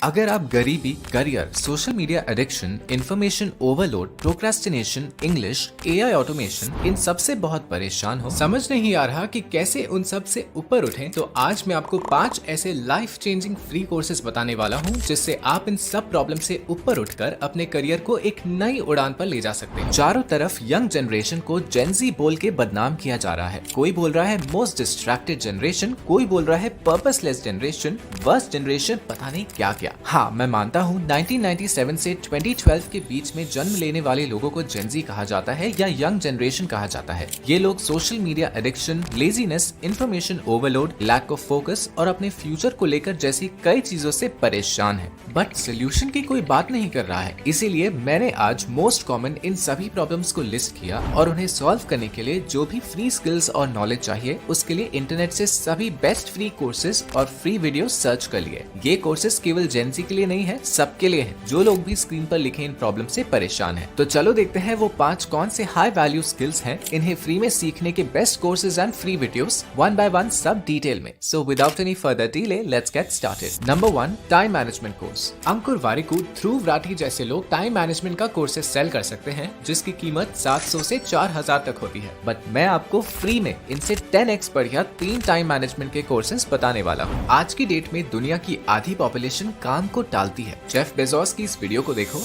अगर आप गरीबी, career, social media addiction, information overload, procrastination, English, AI automation, इन सब से बहुत परेशान हो, समझ नहीं आ रहा कि कैसे उन सब से ऊपर उठें, तो आज मैं आपको 5 ऐसे लाइफ चेंजिंग फ्री कोर्सेज बताने वाला हूं जिससे आप इन सब प्रॉब्लम से ऊपर उठकर अपने करियर को एक नई उड़ान पर ले जा सकते हैं। चारों तरफ यंग जनरेशन को जेनजी बोल के बदनाम किया जा रहा है। कोई बोल रहा है मोस्ट डिस्ट्रैक्टेड जनरेशन, कोई बोल रहा है पर्पसलेस जनरेशन, वर्स्ट जनरेशन, पता नहीं क्या क्या। हाँ, मैं मानता हूँ 1997 से 2012 के बीच में जन्म लेने वाले लोगों को जेनजी कहा जाता है या यंग जनरेशन कहा जाता है। ये लोग social media addiction, laziness, information overload, lack of focus और अपने फ्यूचर को लेकर जैसी कई चीजों से परेशान है, बट सोल्यूशन की कोई बात नहीं कर रहा है। इसीलिए मैंने आज मोस्ट कॉमन इन सभी प्रॉब्लम्स को लिस्ट किया और उन्हें सॉल्व करने के लिए जो भी फ्री स्किल्स और नॉलेज चाहिए उसके लिए इंटरनेट से सभी बेस्ट फ्री कोर्सेज और फ्री वीडियो सर्च कर लिए। ये कोर्सेज केवल जेनजी के लिए नहीं है, सबके लिए है जो लोग भी स्क्रीन पर लिखे इन प्रॉब्लम से परेशान हैं। तो चलो देखते हैं वो 5 कौन से हाई वैल्यू स्किल्स हैं इन्हें फ्री में सीखने के best courses and free videos one by one सब डिटेल में। So without any further delay let's get started. Number 1, time management course. Ankur Warikoo, Dhruv Rathee जैसे लोग टाइम मैनेजमेंट का कोर्सेज सेल कर सकते हैं जिसकी कीमत 700 से 4000 तक होती है, बट मैं आपको फ्री में इनसे 10x बढ़िया 3 टाइम मैनेजमेंट के कोर्सेज बताने वाला हूँ। आज की डेट में दुनिया की आधी पॉपुलेशन काम को टालती है। जेफ बेजोस की इस वीडियो को देखो।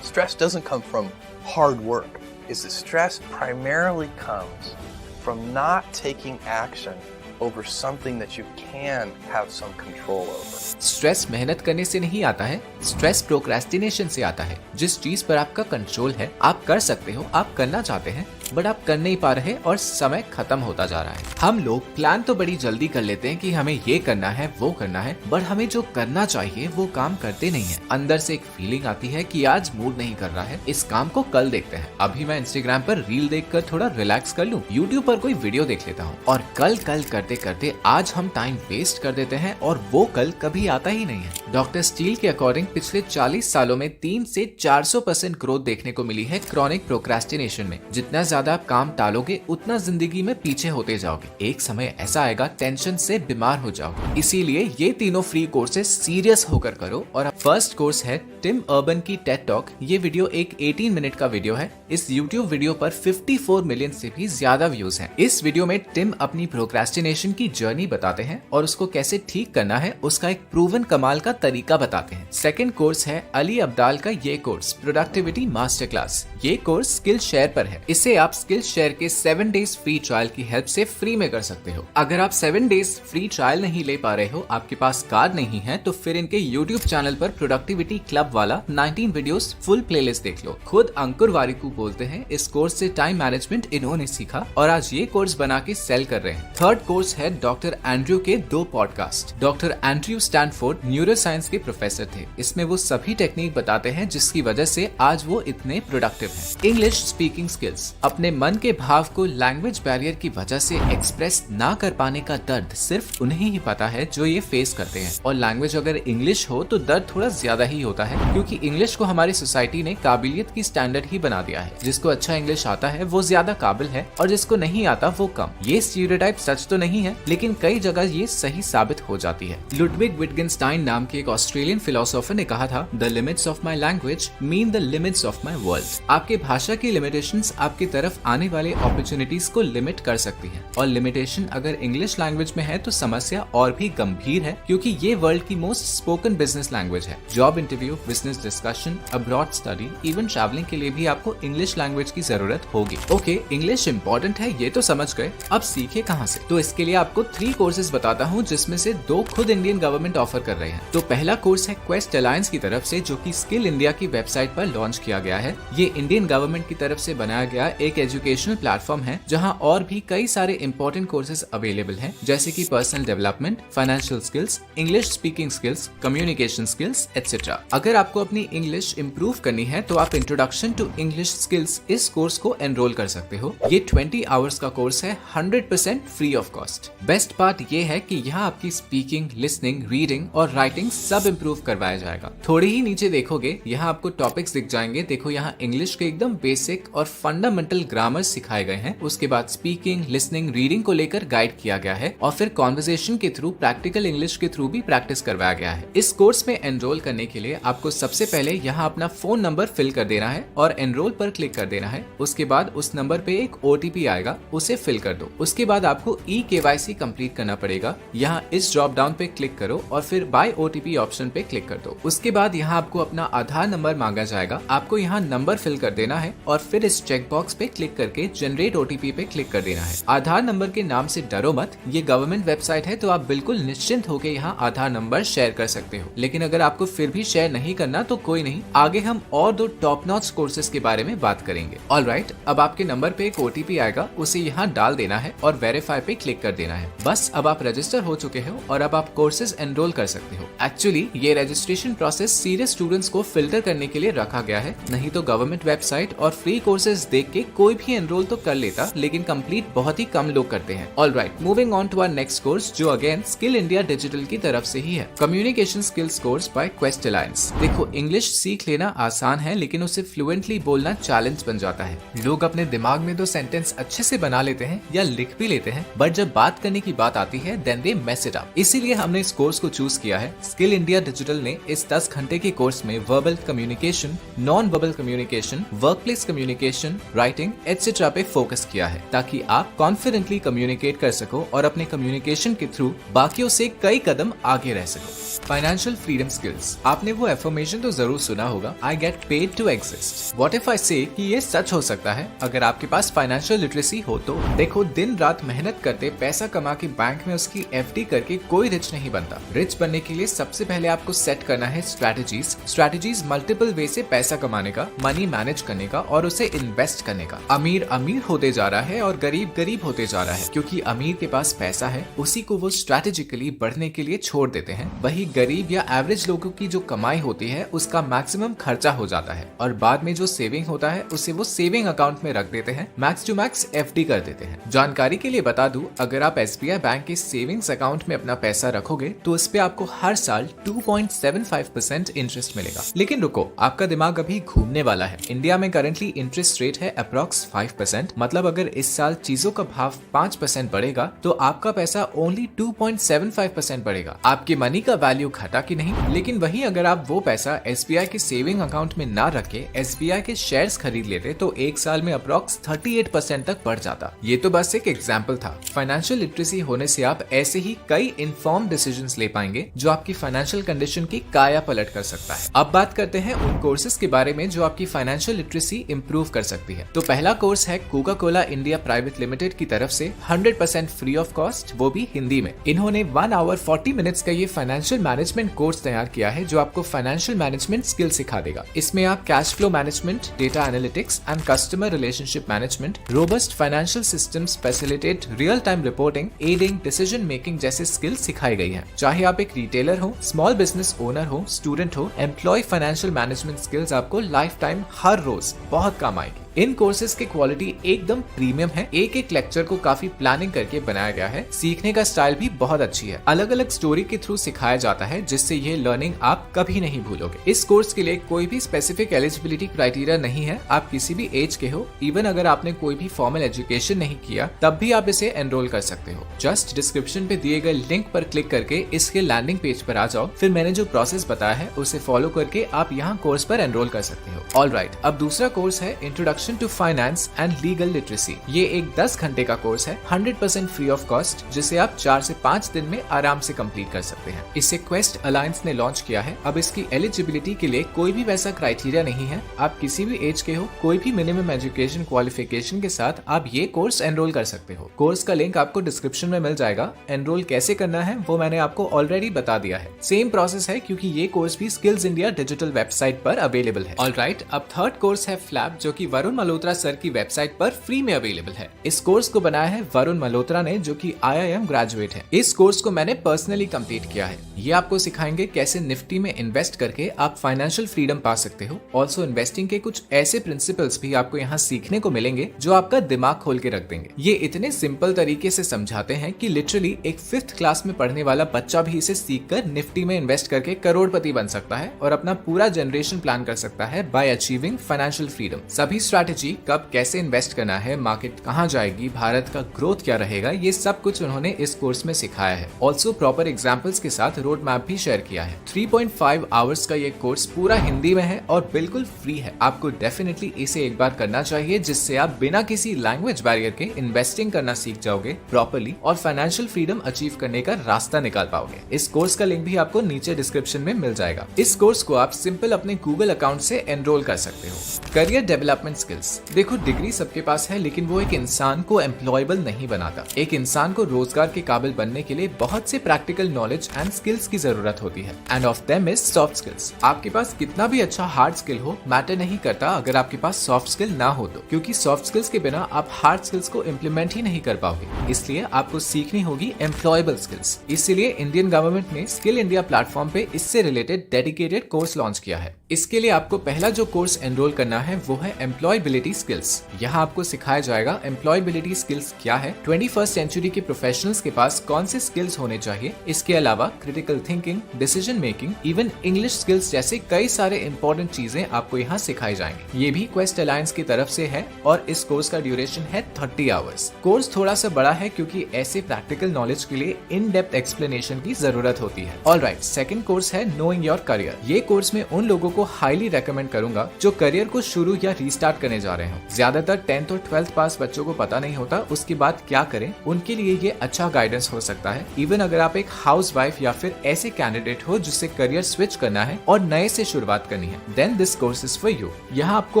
Stress doesn't come from hard work. Is the stress primarily comes from not taking action over something that you can have some control over. Stress मेहनत करने से नहीं आता है, स्ट्रेस प्रोक्रेस्टिनेशन से आता है। जिस चीज पर आपका कंट्रोल है, आप कर सकते हो, आप करना चाहते हैं, बट आप कर नहीं पा रहे और समय खत्म होता जा रहा है। हम लोग प्लान तो बड़ी जल्दी कर लेते हैं कि हमें ये करना है, वो करना है, बट हमें जो करना चाहिए वो काम करते नहीं है। अंदर से एक फीलिंग आती है कि आज मूड नहीं कर रहा है, इस काम को कल देखते हैं। अभी मैं इंस्टाग्राम पर रील देखकर थोड़ा रिलैक्स कर लूं, यूट्यूब पर कोई वीडियो देख लेता हूँ, और कल कल करते करते आज हम टाइम वेस्ट कर देते हैं और वो कल कभी आता ही नहीं है। डॉक्टर स्टील के अकॉर्डिंग पिछले 40 सालों में 3 से 400% ग्रोथ देखने को मिली है क्रॉनिक प्रोक्रेस्टिनेशन में। जितना ज्यादा आप काम टालोगे उतना जिंदगी में पीछे होते जाओगे। एक समय ऐसा आएगा टेंशन से बीमार हो जाओगे। इसीलिए ये तीनों फ्री कोर्सेज सीरियस होकर करो। और फर्स्ट कोर्स है टिम अर्बन की टेड टॉक। ये वीडियो एक 18 मिनट का वीडियो है। इस YouTube वीडियो पर 54 मिलियन से भी ज्यादा व्यूज हैं। इस वीडियो में टिम अपनी प्रोक्रेस्टिनेशन की जर्नी बताते हैं और उसको कैसे ठीक करना है उसका एक प्रूवन कमाल का तरीका बताते हैं। सेकंड कोर्स है अली अब्दाल का ये कोर्स, प्रोडक्टिविटी मास्टर क्लास। ये कोर्स स्किल शेयर पर है। इसे आप स्किल शेयर के 7 डेज फ्री ट्रायल की हेल्प से फ्री में कर सकते हो। अगर आप 7 डेज फ्री ट्रायल नहीं ले पा रहे हो, आपके पास कार्ड नहीं है, तो फिर इनके YouTube चैनल पर प्रोडक्टिविटी क्लब वाला 19 वीडियोस फुल प्लेलिस्ट देख लो। खुद अंकुर वारिकू बोलते हैं इस कोर्स से टाइम मैनेजमेंट इन्होंने सीखा और आज ये कोर्स बना के सेल कर रहे हैं। थर्ड कोर्स है डॉक्टर एंड्रयू के 2 podcast. Doctor Andrew Stanford neuro science के प्रोफेसर थे। इसमें वो सभी टेक्निक बताते हैं जिसकी वजह से आज वो इतने प्रोडक्टिव हैं। English speaking skills. अपने मन के भाव को लैंग्वेज बैरियर की वजह से एक्सप्रेस ना कर पाने का दर्द सिर्फ उन्हें ही पता है जो ये फेस करते हैं। और लैंग्वेज अगर इंग्लिश हो तो दर्द थोड़ा ज्यादा ही होता है, क्योंकि इंग्लिश को हमारी सोसाइटी ने काबिलियत की स्टैंडर्ड ही बना दिया है। जिसको अच्छा इंग्लिश आता है वो ज्यादा काबिल है और जिसको नहीं आता वो कम। ये स्टीरियोटाइप सच तो नहीं है, लेकिन कई जगह ये सही साबित हो जाती है। लुडविग विटगेनस्टाइन नाम के एक ऑस्ट्रेलियन फिलोसोफर ने कहा था, the limits of my language mean the limits of my world. आपके भाषा की लिमिटेशंस आपकी तरफ आने वाले अपॉर्चुनिटीज को लिमिट कर सकती है, और लिमिटेशन अगर इंग्लिश लैंग्वेज में है तो समस्या और भी गंभीर है, क्योंकि ये वर्ल्ड की मोस्ट स्पोकन बिजनेस लैंग्वेज है। Job interview, business discussion, abroad study, even travelling के लिए भी आपको इंग्लिश लैंग्वेज की जरूरत होगी। ओके, इंग्लिश इंपॉर्टेंट है ये तो समझ गए, अब सीखे कहाँ से? तो इसके लिए आपको 3 कोर्सेज बताता हूँ जिसमें से 2 खुद इंडियन गवर्नमेंट ऑफर कर रहे हैं। तो पहला कोर्स है क्वेस्ट अलायंस की तरफ से, जो कि स्किल इंडिया की वेबसाइट पर लॉन्च किया गया है। ये इंडियन गवर्नमेंट की तरफ से बनाया गया एक एजुकेशनल प्लेटफॉर्म है जहाँ और भी कई सारे इंपॉर्टेंट कोर्सेज अवेलेबल हैं, जैसे कि personal development, financial skills, English speaking skills, communication skills etcetera. अगर आपको अपनी इंग्लिश इंप्रूव करनी है तो आप इंट्रोडक्शन टू इंग्लिश स्किल्स इस कोर्स को एनरोल कर सकते हो। ये 20 आवर्स का कोर्स है, 100% free of cost. Cost. Best part ये है कि यहाँ आपकी स्पीकिंग, लिसनिंग, रीडिंग और राइटिंग सब इम्प्रूव करवाया जाएगा। थोड़े ही नीचे देखोगे यहाँ आपको टॉपिक्स दिख जाएंगे। देखो यहाँ इंग्लिश के एकदम बेसिक और फंडामेंटल ग्रामर सिखाए गए हैं। उसके बाद स्पीकिंग, लिसनिंग, रीडिंग को लेकर गाइड किया गया है और फिर कॉन्वर्सेशन के थ्रू, प्रैक्टिकल इंग्लिश के थ्रू भी प्रैक्टिस करवाया गया है। इस कोर्स में एनरोल करने के लिए आपको सबसे पहले यहाँ अपना फोन नंबर फिल कर देना है और एनरोल पर क्लिक कर देना है। उसके बाद उस नंबर पे एक OTP आएगा, उसे फिल कर दो। उसके बाद आपको eKYC कंप्लीट करना पड़ेगा। यहाँ इस ड्रॉप डाउन पे क्लिक करो और फिर बाय OTP ऑप्शन पे क्लिक कर दो। उसके बाद यहाँ आपको अपना आधार नंबर मांगा जाएगा। आपको यहाँ नंबर फिल कर देना है और फिर इस चेक बॉक्स पे क्लिक करके जनरेट OTP पे क्लिक कर देना है। आधार नंबर के नाम से डरो मत, ये गवर्नमेंट वेबसाइट है तो आप बिल्कुल निश्चिंत होकर यहाँ आधार नंबर शेयर कर सकते हो। लेकिन अगर आपको फिर भी शेयर नहीं करना तो कोई नहीं, आगे हम और 2 टॉप नॉच कोर्सेज के बारे में बात करेंगे। ऑलराइट, अब आपके नंबर पे एक OTP आएगा, उसे यहाँ डाल देना है और वेरीफाई पे क्लिक कर देना है। बस अब आप रजिस्टर हो चुके हो और अब आप कोर्सेज एनरोल कर सकते हो। एक्चुअली ये रजिस्ट्रेशन प्रोसेस सीरियस स्टूडेंट्स को फिल्टर करने के लिए रखा गया है, नहीं तो गवर्नमेंट वेबसाइट और फ्री कोर्सेज देख के कोई भी एनरोल तो कर लेता, लेकिन कंप्लीट बहुत ही कम लोग करते हैं। Alright, moving on to our next course जो अगेन स्किल इंडिया डिजिटल की तरफ से ही है, communication skills course by Quest Alliance. देखो, इंग्लिश सीख लेना आसान है लेकिन उसे फ्लुएंटली बोलना चैलेंज बन जाता है। लोग अपने दिमाग में 2 सेंटेंस अच्छे से बना लेते हैं या लिख भी लेते हैं, बट जब बात करने की बात आती है then they mess it up. इसीलिए हमने इस कोर्स को चूज किया है। स्किल इंडिया डिजिटल ने इस 10 घंटे के कोर्स में verbal communication, non verbal communication, workplace communication, writing etcetera पे फोकस किया है ताकि आप कॉन्फिडेंटली कम्युनिकेट कर सको और अपने कम्युनिकेशन के थ्रू बाकियों से कई कदम आगे रह सको। फाइनेंशियल फ्रीडम स्किल्स, आपने वो एफर्मेशन तो जरूर सुना होगा, I get paid to exist. What if I say कि ये सच हो सकता है अगर आपके पास फाइनेंशियल लिटरेसी हो तो। देखो, दिन रात मेहनत करते पैसा कमा के बैंक में उसकी FD करके कोई रिच नहीं बनता। रिच बनने के लिए सबसे पहले आपको सेट करना है स्ट्रैटेजीज मल्टीपल वे से पैसा कमाने का, मनी मैनेज करने का और उसे इन्वेस्ट करने का। अमीर अमीर होते जा रहा है और गरीब गरीब होते जा रहा है क्योंकि अमीर के पास पैसा है, उसी को वो स्ट्रैटेजिकली बढ़ने के लिए छोड़ देते हैं। वही गरीब या एवरेज लोगों की जो कमाई होती है उसका मैक्सिमम खर्चा हो जाता है और बाद में जो सेविंग होता है उसे वो सेविंग अकाउंट में रख देते हैं, मैक्स टू मैक्स FD कर देते हैं। जानकारी के लिए बता दूं, अगर आप SBI बैंक के सेविंग्स अकाउंट में अपना पैसा रखोगे तो इस पे आपको हर साल 2.75% इंटरेस्ट मिलेगा। लेकिन रुको, आपका दिमाग अभी घूमने वाला है। इंडिया में करंटली इंटरेस्ट रेट है अप्रॉक्स 5%, मतलब अगर इस साल चीजों का भाव 5% बढ़ेगा तो आपका पैसा ओनली 2.75% बढ़ेगा। आपके मनी का वैल्यू घटा कि नहीं? लेकिन वही अगर आप वो पैसा SBI के सेविंग अकाउंट में ना रख के SBI के शेयर्स खरीद लेते तो एक साल में अप्रॉक्स 38% तक बढ़ जाता। ये तो बस एक एग्जाम्पल था। फाइनेंशियल लिटरेसी होने से आप ऐसे ही कई इन्फॉर्म डिसीजंस ले पाएंगे जो आपकी फाइनेंशियल कंडीशन की काया पलट कर सकता है। अब बात करते हैं उन कोर्सेज के बारे में जो आपकी फाइनेंशियल लिटरेसी इंप्रूव कर सकती है। तो पहला कोर्स है Coca Cola India private limited की तरफ से 100% फ्री ऑफ कॉस्ट, वो भी हिंदी में। इन्होंने 1 आवर 40 मिनट्स का ये फाइनेंशियल मैनेजमेंट कोर्स तैयार किया है जो आपको फाइनेंशियल मैनेजमेंट स्किल सिखा देगा। इसमें आप cash flow management, data analytics and customer relationship management, robust financial systems facilitate real time reporting, adding decision making जैसे स्किल्स सिखाई गई है। चाहे आप एक रिटेलर हो, स्मॉल बिजनेस ओनर हो, स्टूडेंट हो, एम्प्लॉय फाइनेंशियल मैनेजमेंट स्किल्स आपको लाइफ टाइम हर रोज बहुत काम आएगी। इन कोर्सेज की क्वालिटी एकदम प्रीमियम है। एक एक लेक्चर को काफी प्लानिंग करके बनाया गया है। सीखने का स्टाइल भी बहुत अच्छी है। अलग अलग स्टोरी के थ्रू सिखाया जाता है जिससे ये लर्निंग आप कभी नहीं भूलोगे। इस कोर्स के लिए कोई भी स्पेसिफिक एलिजिबिलिटी क्राइटेरिया नहीं है। आप किसी भी एज के हो, इवन अगर आपने कोई भी फॉर्मल एजुकेशन नहीं किया तब भी आप इसे एनरोल कर सकते हो। जस्ट डिस्क्रिप्शन पे दिए गए लिंक पर क्लिक करके इसके लैंडिंग पेज पर आ जाओ, फिर मैंने जो प्रोसेस बताया है उसे फॉलो करके आप यहाँ कोर्स पर एनरोल कर सकते हो। ऑलराइट, अब दूसरा कोर्स है introduction to finance and legal literacy. ये एक 10 घंटे का कोर्स है, 100% फ्री ऑफ कॉस्ट, जिसे आप 4 से 5 दिन में आराम से कंप्लीट कर सकते हैं। इसे क्वेस्ट अलायंस ने लॉन्च किया है। अब इसकी एलिजिबिलिटी के लिए कोई भी वैसा क्राइटेरिया नहीं है। आप किसी भी एज के हो, कोई भी मिनिमम एजुकेशन क्वालिफिकेशन के साथ आप ये कोर्स एनरोल कर सकते हो। कोर्स का लिंक आपको डिस्क्रिप्शन में मिल जाएगा। एनरोल कैसे करना है वो मैंने आपको ऑलरेडी बता दिया है। सेम प्रोसेस है क्योंकि ये कोर्स भी स्किल्स इंडिया डिजिटल वेबसाइट पर अवेलेबल है। ऑलराइट, अब थर्ड कोर्स है फ्लैप, जो कि वरुण वरुण मल्होत्रा सर की वेबसाइट पर फ्री में अवेलेबल है। इस कोर्स को बनाया है वरुण मल्होत्रा ने, जो कि IIM ग्रेजुएट है। इस कोर्स को मैंने पर्सनली कंप्लीट किया है। ये आपको सिखाएंगे कैसे निफ्टी में इन्वेस्ट करके आप फाइनेंशियल फ्रीडम पा सकते हो। ऑल्सो इन्वेस्टिंग के कुछ ऐसे प्रिंसिपल्स भी आपको यहाँ सीखने को मिलेंगे जो आपका दिमाग खोल के रख देंगे। ये इतने सिंपल तरीके से समझाते हैं कि लिटरली एक 5th क्लास में पढ़ने वाला बच्चा भी इसे सीखकर निफ्टी में इन्वेस्ट करके करोड़पति बन सकता है और अपना पूरा जनरेशन प्लान कर सकता है बाय अचीविंग फाइनेंशियल फ्रीडम। सभी स्ट्रैटेजी, कब कैसे इन्वेस्ट करना है, मार्केट कहाँ जाएगी, भारत का ग्रोथ क्या रहेगा, ये सब कुछ उन्होंने इस कोर्स में सिखाया है। ऑल्सो प्रॉपर एग्जाम्पल्स के साथ रोड मैप भी शेयर किया है। 3.5 आवर्स का ये कोर्स पूरा हिंदी में है और बिल्कुल फ्री है। आपको डेफिनेटली इसे एक बार करना चाहिए, जिससे आप बिना किसी लैंग्वेज बैरियर के इन्वेस्टिंग करना सीख जाओगे प्रॉपर्ली और फाइनेंशियल फ्रीडम अचीव करने का रास्ता निकाल पाओगे। इस कोर्स का लिंक भी आपको नीचे डिस्क्रिप्शन में मिल जाएगा। इस कोर्स को आप सिंपल अपने गूगल अकाउंट से एनरोल कर सकते हो। Career development skills. देखो, डिग्री सबके पास है, लेकिन वो एक इंसान को एम्प्लॉयबल नहीं बनाता। एक इंसान को रोजगार के काबिल बनने के लिए बहुत से प्रैक्टिकल नॉलेज एंड स्किल्स की जरूरत होती है, end of them is soft skills. आपके पास कितना भी अच्छा हार्ड स्किल हो, मैटर नहीं करता अगर आपके पास सॉफ्ट स्किल ना हो तो, क्योंकि सॉफ्ट स्किल्स के बिना आप हार्ड स्किल्स को इम्प्लीमेंट ही नहीं कर पाओगे। इसलिए आपको सीखनी होगी एम्प्लॉयबल स्किल्स। इसीलिए इंडियन गवर्नमेंट ने स्किल इंडिया प्लेटफॉर्म पे इससे रिलेटेड डेडिकेटेड कोर्स लॉन्च किया है। इसके लिए आपको पहला जो कोर्स एनरोल करना है वो है एम्प्लॉयबिलिटी स्किल्स। यहाँ आपको सिखाया जाएगा एम्प्लॉयबिलिटी स्किल्स क्या है, 21st सेंचुरी के प्रोफेशनल्स के पास कौन से स्किल्स होने चाहिए, इसके अलावा critical thinking, decision making, even English skills जैसे कई सारे इंपॉर्टेंट चीजें आपको यहाँ सिखाई जाएंगे। ये भी क्वेस्ट अलायंस की तरफ से है और इस कोर्स का ड्यूरेशन है 30 आवर्स। कोर्स थोड़ा सा बड़ा है क्योंकि ऐसे प्रैक्टिकल नॉलेज के लिए इन डेप्थ एक्सप्लेनेशन की जरूरत होती है। ऑलराइट, सेकंड कोर्स है नोइंग योर करियर। ये कोर्स में उन लोगों को हाईली रेकमेंड करूंगा जो करियर को शुरू या रीस्टार्ट करने जा रहे हो। ज्यादातर 10th और 12th पास बच्चों को पता नहीं होता उसके बाद क्या करें, उनके लिए ये अच्छा गाइडेंस हो सकता है। इवन अगर आप एक हाउसवाइफ या फिर ऐसे कैंडिडेट हो जिससे करियर स्विच करना है और नए से शुरुआत करनी है, then this course is for you. यहाँ आपको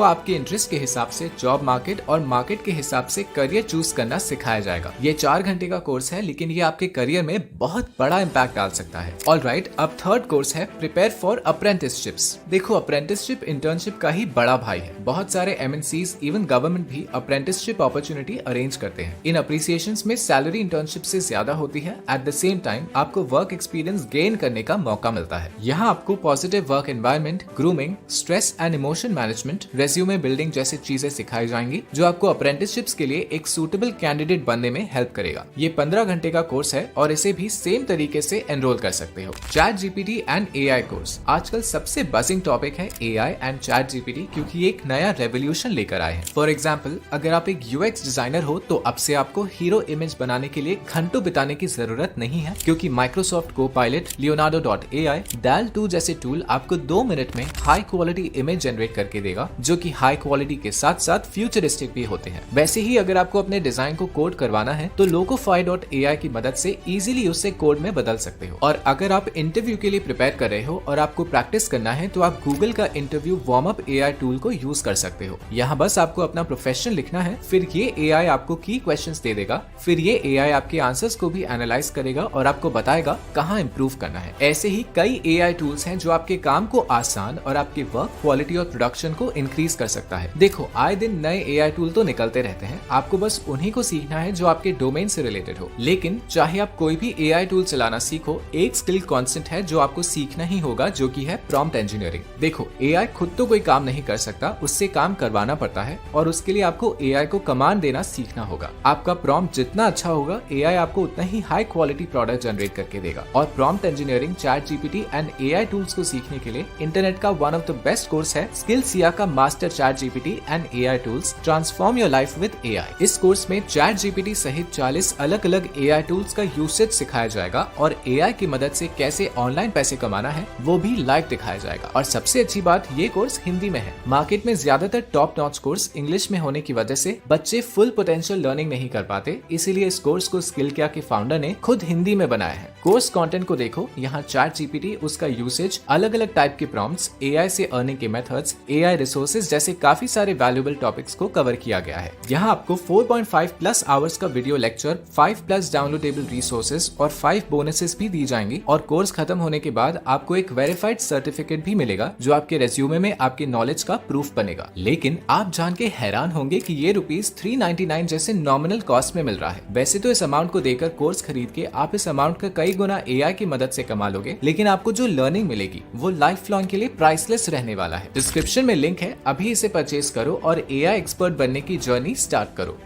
आपके इंटरेस्ट के हिसाब से जॉब मार्केट और मार्केट के हिसाब से करियर चूज करना सिखाया जाएगा। ये 4 घंटे का कोर्स है, लेकिन ये आपके करियर में बहुत बड़ा इम्पैक्ट डाल सकता है। ऑलराइट, अब थर्ड कोर्स है प्रिपेयर फॉर अप्रेंटिसशिप्स। देखो, अप्रेंटिसशिप इंटर्नशिप का ही बड़ा भाई है। बहुत सारे MNCs, इवन गवर्नमेंट भी अप्रेंटिसशिप अपॉर्चुनिटी अरेंज करते हैं। इन अप्रिसिएशंस में सैलरी इंटर्नशिप से ज्यादा होती है। एट द सेम टाइम आपको वर्क एक्सपीरियंस गेन करने का मौका मिलता है। यहाँ आपको positive work environment, grooming, stress and emotion management, resume building जैसी चीजें सिखाई जाएंगी जो आपको अप्रेंटिसशिप्स के लिए एक सूटेबल कैंडिडेट बनने में हेल्प करेगा। ये 15 घंटे का कोर्स है और इसे भी सेम तरीके से एनरोल कर सकते हो। ChatGPT and AI course. आजकल सबसे बजिंग टॉपिक है AI एंड ChatGPT, क्योंकि एक नया रेवोल्यूशन लेकर आए हैं। फॉर एग्जाम्पल, अगर आप एक UX डिजाइनर हो तो अब से आपको हीरो इमेज बनाने के लिए घंटों बिताने की जरूरत नहीं है, क्योंकि माइक्रोसॉफ्ट कोपायलट, Leonardo.ai, DALL-2 जैसे टूल आपको 2 मिनट में हाई क्वालिटी इमेज जनरेट करके देगा, जो कि हाई क्वालिटी के साथ साथ फ्यूचरिस्टिक भी होते हैं। वैसे ही अगर आपको अपने डिजाइन को कोड करवाना है तो Locofy.ai की मदद से इजीली उससे कोड में बदल सकते हो। और अगर आप इंटरव्यू के लिए प्रिपेयर कर रहे हो और आपको प्रैक्टिस करना है तो आप गूगल का interview warm up AI tool को यूज कर सकते हो। यहाँ बस आपको अपना प्रोफेशन लिखना है, फिर ये AI आपको की क्वेश्चंस दे देगा, फिर ये AI आपके आंसर्स को भी एनालाइज करेगा और आपको बताएगा कहाँ इम्प्रूव करना है। ऐसे ही कई AI टूल्स हैं जो आपके काम को आसान और आपके वर्क क्वालिटी और प्रोडक्शन को इंक्रीज कर सकता है। देखो, आए दिन नए AI टूल तो निकलते रहते हैं, आपको बस उन्हीं को सीखना है जो आपके डोमेन से रिलेटेड हो। लेकिन चाहे आप कोई भी AI टूल चलाना सीखो, एक स्किल कांस्टेंट है जो आपको सीखना ही होगा, जो कि है प्रॉम्प्ट इंजीनियरिंग। देखो, AI खुद तो कोई काम नहीं कर सकता, उससे काम करवाना पड़ता है और उसके लिए आपको AI को कमांड देना सीखना होगा। आपका प्रॉम्प्ट जितना अच्छा होगा, AI आपको उतना ही हाई क्वालिटी प्रोडक्ट जनरेट करके देगा। और prompt engineering, ChatGPT and AI tools को सीखने के लिए इंटरनेट का one of the best course है स्किल्सिया का master ChatGPT and AI tools, transform your life with AI। इस कोर्स में ChatGPT सहित 40 अलग अलग AI टूल्स का यूसेज सिखाया जाएगा और AI की मदद से कैसे ऑनलाइन पैसे कमाना है वो भी लाइव दिखाया जाएगा। और सबसे अच्छी बात, ये कोर्स हिंदी में है। मार्केट में ज्यादातर टॉप नॉच कोर्स इंग्लिश में होने की वजह से बच्चे फुल पोटेंशियल लर्निंग नहीं कर पाते, इसीलिए इस कोर्स को स्किल्सिया के फाउंडर ने खुद हिंदी में बनाया है। कोर्स कंटेंट को देखो, यहाँ ChatGPT, उसका यूसेज, अलग अलग टाइप के प्रॉम्प्ट्स, AI से अर्निंग के मेथड्स, AI रिसोर्सेज जैसे काफी सारे वैल्यूएबल टॉपिक्स को कवर किया गया है। यहाँ आपको 4.5+ आवर्स का वीडियो लेक्चर, 5+ डाउनलोडेबल रिसोर्सेज और 5 बोनसेस भी दी जाएंगी। और कोर्स खत्म होने के बाद आपको एक वेरीफाइड सर्टिफिकेट भी मिलेगा जो आपके रेज्यूमे में आपके नॉलेज का प्रूफ बनेगा। लेकिन आप जान के हैरान होंगे कि ये ₹399 जैसे नॉमिनल कॉस्ट में मिल रहा है। वैसे तो इस अमाउंट को देकर कोर्स खरीद के आप इस अमाउंट का कई गुना AI की मदद से कमा लोगे, लेकिन आपको जो लर्निंग मिलेगी वो लाइफ लॉन्ग के लिए प्राइसलेस रहने वाला है। डिस्क्रिप्शन में लिंक है, अभी इसे परचेज करो और AI एक्सपर्ट बनने की जर्नी स्टार्ट करो।